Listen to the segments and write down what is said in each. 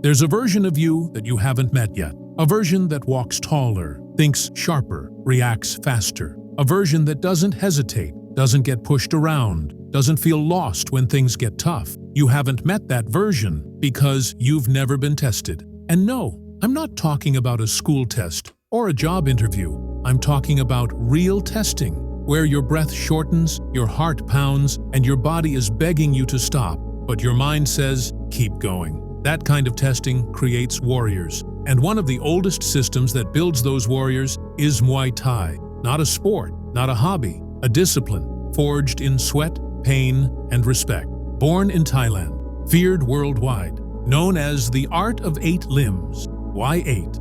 There's a version of you that you haven't met yet. A version that walks taller, thinks sharper, reacts faster. A version that doesn't hesitate, doesn't get pushed around, doesn't feel lost when things get tough. You haven't met that version because you've never been tested. And no, I'm not talking about a school test or a job interview. I'm talking about real testing, where your breath shortens, your heart pounds, and your body is begging you to stop, but your mind says, keep going. That kind of testing creates warriors. And one of the oldest systems that builds those warriors is Muay Thai. Not a sport, not a hobby, a discipline, forged in sweat, pain, and respect. Born in Thailand, feared worldwide, known as the art of 8 limbs. Why 8?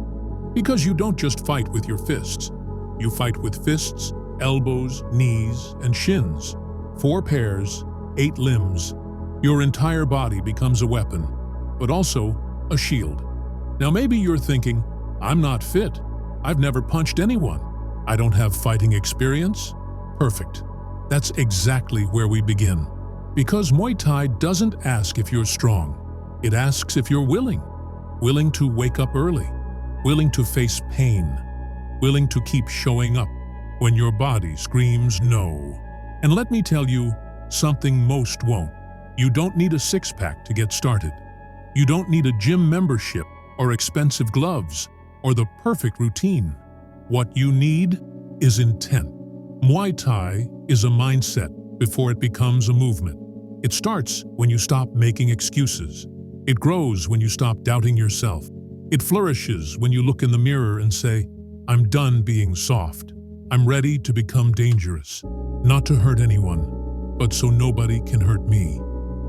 Because you don't just fight with your fists. You fight with fists, elbows, knees, and shins. 4 pairs, 8 limbs. Your entire body becomes a weapon, but also a shield. Now maybe you're thinking, I'm not fit. I've never punched anyone. I don't have fighting experience. Perfect. That's exactly where we begin. Because Muay Thai doesn't ask if you're strong. It asks if you're willing. Willing to wake up early. Willing to face pain. Willing to keep showing up when your body screams no. And let me tell you something most won't. You don't need a six-pack to get started. You don't need a gym membership or expensive gloves or the perfect routine. What you need is intent. Muay Thai is a mindset before it becomes a movement. It starts when you stop making excuses. It grows when you stop doubting yourself. It flourishes when you look in the mirror and say, I'm done being soft. I'm ready to become dangerous, not to hurt anyone, but so nobody can hurt me.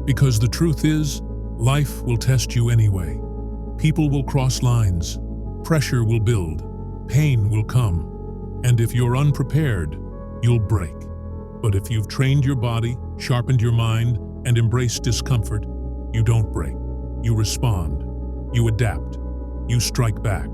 Because the truth is, life will test you anyway. People will cross lines, pressure will build, pain will come, and if you're unprepared, you'll break. But if you've trained your body, sharpened your mind, and embraced discomfort, you don't break. You respond. You adapt. You strike back.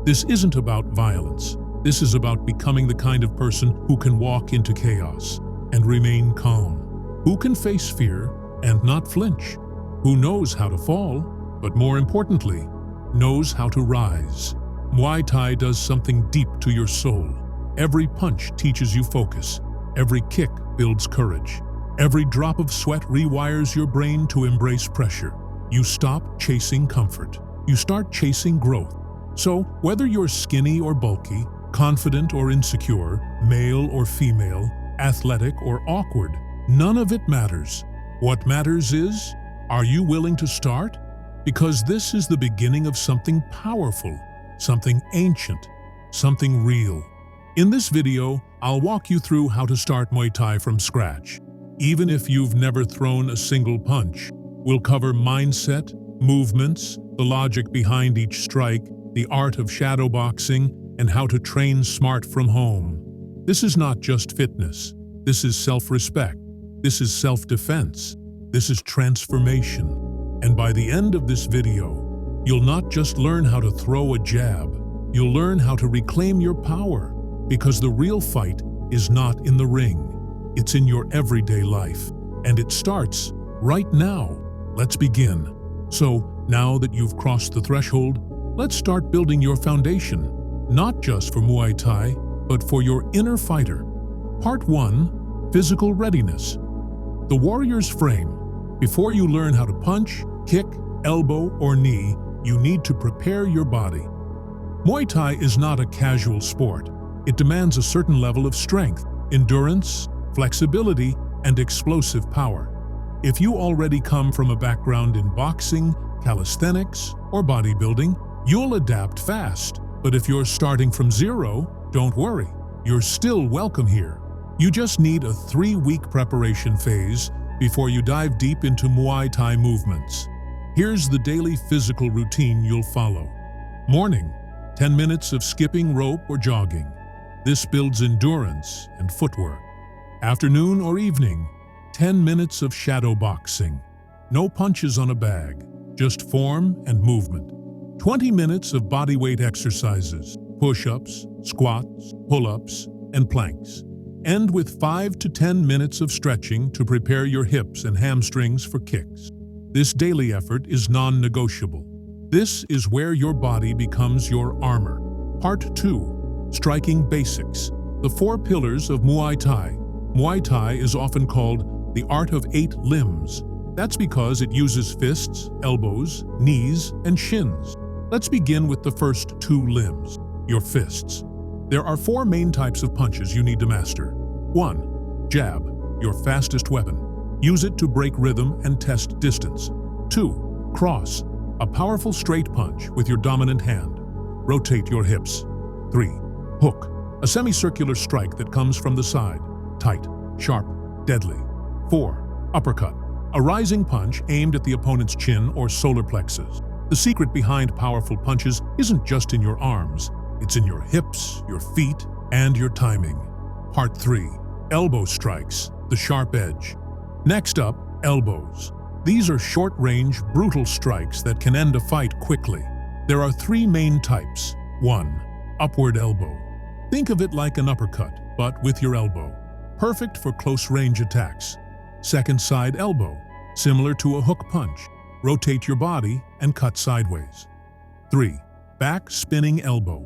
This isn't about violence. This is about becoming the kind of person who can walk into chaos and remain calm, who can face fear and not flinch, who knows how to fall, but more importantly, knows how to rise. Muay Thai does something deep to your soul. Every punch teaches you focus. Every kick builds courage. Every drop of sweat rewires your brain to embrace pressure. You stop chasing comfort. You start chasing growth. So, whether you're skinny or bulky, confident or insecure, male or female, athletic or awkward, none of it matters. What matters is, are you willing to start? Because this is the beginning of something powerful, something ancient, something real. In this video, I'll walk you through how to start Muay Thai from scratch. Even if you've never thrown a single punch, we'll cover mindset, movements, the logic behind each strike, the art of shadow boxing, and how to train smart from home. This is not just fitness. This is self-respect. This is self-defense. This is transformation. And by the end of this video, you'll not just learn how to throw a jab, you'll learn how to reclaim your power, because the real fight is not in the ring. It's in your everyday life, and it starts right now. Let's begin. So, now that you've crossed the threshold, let's start building your foundation, not just for Muay Thai, but for your inner fighter. Part 1. Physical readiness. The warrior's frame. Before you learn how to punch, kick, elbow, or knee, you need to prepare your body. Muay Thai is not a casual sport. It demands a certain level of strength, endurance, flexibility, and explosive power. If you already come from a background in boxing, calisthenics, or bodybuilding, you'll adapt fast. But if you're starting from zero, don't worry. You're still welcome here. You just need a 3-week preparation phase before you dive deep into Muay Thai movements. Here's the daily physical routine you'll follow. Morning, 10 minutes of skipping rope or jogging. This builds endurance and footwork. Afternoon or evening, 10 minutes of shadow boxing. No punches on a bag, just form and movement. 20 minutes of bodyweight exercises, push-ups, squats, pull-ups, and planks. End with 5 to 10 minutes of stretching to prepare your hips and hamstrings for kicks. This daily effort is non-negotiable. This is where your body becomes your armor. Part 2. Striking Basics. The 4 pillars of Muay Thai. Muay Thai is often called the art of 8 limbs. That's because it uses fists, elbows, knees, and shins. Let's begin with the first 2 limbs, your fists. There are 4 main types of punches you need to master. 1. Jab, your fastest weapon. Use it to break rhythm and test distance. 2. Cross, a powerful straight punch with your dominant hand. Rotate your hips. 3. Hook, a semicircular strike that comes from the side. Tight, sharp, deadly. 4. Uppercut, a rising punch aimed at the opponent's chin or solar plexus. The secret behind powerful punches isn't just in your arms. It's in your hips, your feet, and your timing. Part 3. Elbow strikes, the sharp edge. Next up, elbows. These are short-range, brutal strikes that can end a fight quickly. There are 3 main types. 1. Upward elbow. Think of it like an uppercut, but with your elbow. Perfect for close-range attacks. Second side elbow. Similar to a hook punch. Rotate your body and cut sideways. 3. Back spinning elbow.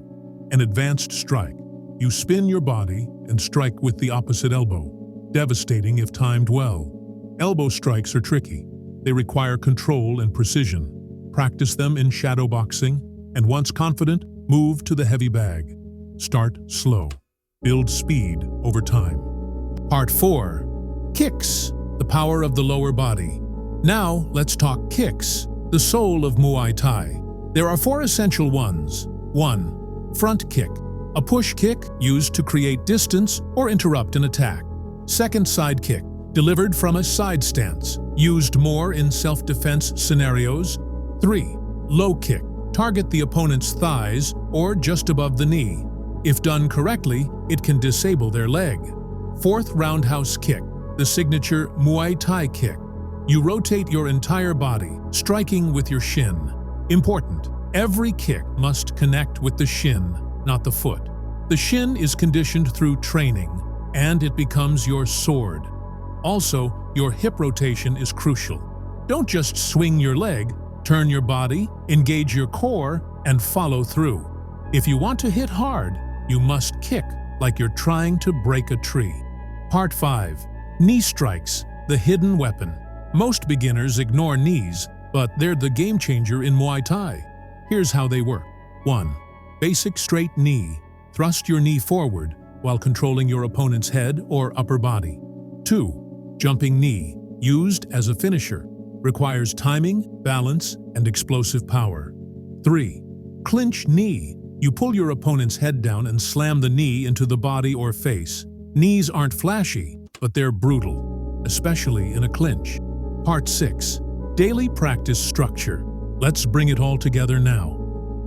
An advanced strike. You spin your body and strike with the opposite elbow. Devastating if timed well. Elbow strikes are tricky. They require control and precision. Practice them in shadow boxing, and once confident, move to the heavy bag. Start slow. Build speed over time. Part 4. Kicks, the power of the lower body. Now, let's talk kicks, the soul of Muay Thai. There are 4 essential ones. 1. Front kick, a push kick used to create distance or interrupt an attack. Second side kick, delivered from a side stance, used more in self-defense scenarios. 3. Low kick, target the opponent's thighs or just above the knee. If done correctly, it can disable their leg. 4th roundhouse kick, the signature Muay Thai kick. You rotate your entire body, striking with your shin. Important, every kick must connect with the shin, not the foot. The shin is conditioned through training, and it becomes your sword. Also, your hip rotation is crucial. Don't just swing your leg, turn your body, engage your core, and follow through. If you want to hit hard, you must kick like you're trying to break a tree. Part 5. Knee strikes, the hidden weapon. Most beginners ignore knees, but they're the game changer in Muay Thai. Here's how they work. 1. Basic straight knee. Thrust your knee forward while controlling your opponent's head or upper body. 2. Jumping knee, used as a finisher. Requires timing, balance, and explosive power. 3. Clinch knee. You pull your opponent's head down and slam the knee into the body or face. Knees aren't flashy, but they're brutal, especially in a clinch. Part 6. Daily practice structure. Let's bring it all together now.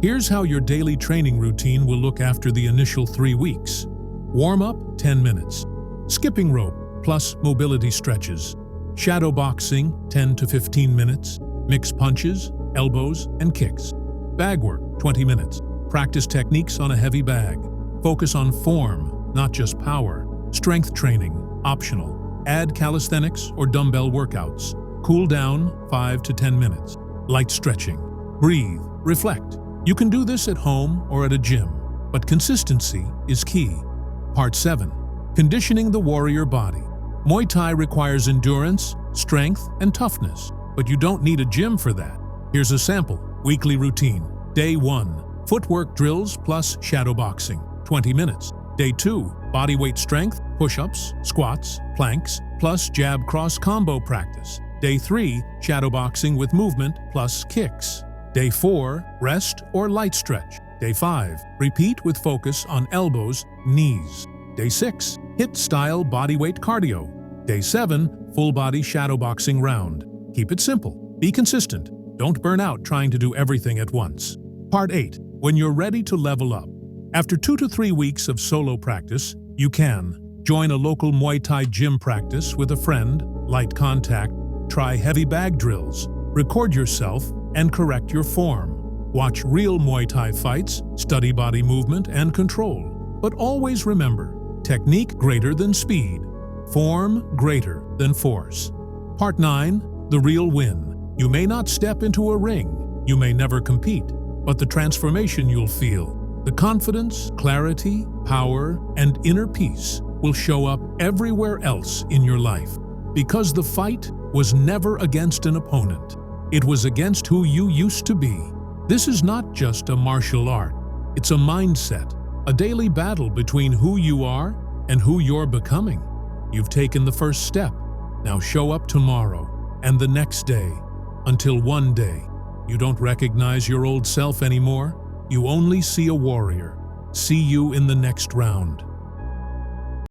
Here's how your daily training routine will look after the initial 3 weeks. Warm-up, 10 minutes. Skipping rope, plus mobility stretches. Shadow boxing, 10 to 15 minutes. Mix punches, elbows, and kicks. Bag work, 20 minutes. Practice techniques on a heavy bag. Focus on form, not just power. Strength training, optional. Add calisthenics or dumbbell workouts. Cool down, 5 to 10 minutes. Light stretching. Breathe, reflect. You can do this at home or at a gym, but consistency is key. Part 7. Conditioning the warrior body. Muay Thai requires endurance, strength, and toughness, but you don't need a gym for that. Here's a sample. Weekly routine. Day 1. Footwork drills plus shadow boxing, 20 minutes. Day 2. Bodyweight strength, push-ups, squats, planks, plus jab-cross combo practice. Day 3. Shadow boxing with movement plus kicks. Day 4. Rest or light stretch. Day 5. Repeat with focus on elbows, knees. Day 6. HIIT-style bodyweight cardio. Day 7. Full-body shadow boxing round. Keep it simple. Be consistent. Don't burn out trying to do everything at once. Part 8. When you're ready to level up. After 2 to 3 weeks of solo practice, you can join a local Muay Thai gym practice with a friend, light contact, try heavy bag drills, record yourself, and correct your form. Watch real Muay Thai fights, study body movement and control. But always remember, technique greater than speed, form greater than force. Part 9. The real win. You may not step into a ring, You may never compete, but the transformation you'll feel, the confidence, clarity, power, and inner peace will show up everywhere else in your life. Because the fight was never against an opponent. It was against who you used to be. This is not just a martial art. It's a mindset, a daily battle between who you are and who you're becoming. You've taken the first step. Now show up tomorrow and the next day, until one day, you don't recognize your old self anymore. You only see a warrior. See you in the next round.